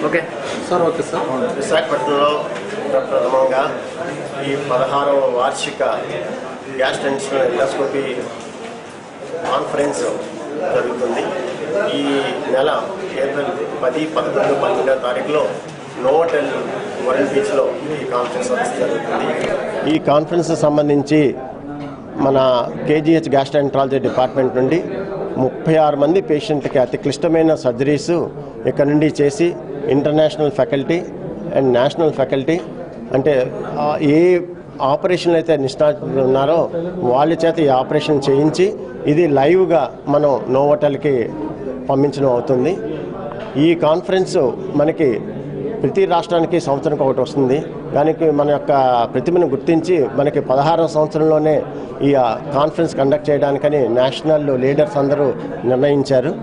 Okay sir. విశాఖపట్నంలో ప్రథమంగా ఈ 16వ వార్షిక గ్యాస్ట్రెంటెస్టినల్ ఎండోస్కోపీ కాన్ఫరెన్స్ జరుగుతుంది. ఈ నెల ఏప్రిల్ 10, 11, 12వ తారీఖులో నోవోటెల్ వరల్డ్ బీచ్లో ఈ కాన్ఫరెన్స్ జరుగుతుంది. ఈ కాన్ఫరెన్స్ సంబంధించి మన కేజీహెచ్ గ్యాస్ట్రోఎంటరాలజీ డిపార్ట్మెంట్ నుండి 36 మంది పేషెంట్లకి అతి క్లిష్టమైన సర్జరీస్ ఇక్కడ నుండి చేసి international faculty and national faculty అంటే ఏ ఆపరేషన్లు అయితే నిష్ణాతులు ఉన్నారో వాళ్ళ చేత ఈ ఆపరేషన్ చేయించి ఇది లైవ్గా మనం నోవోటెల్కి పంపించడం అవుతుంది. ఈ కాన్ఫరెన్స్ మనకి ప్రతి రాష్ట్రానికి సంవత్సరానికి ఒకటి వస్తుంది. దానికి మన యొక్క ప్రతిభను గుర్తించి మనకి 16వ సంవత్సరంలోనే ఈ కాన్ఫరెన్స్ కండక్ట్ చేయడానికని నేషనల్ లీడర్స్ అందరూ నిర్ణయించారు.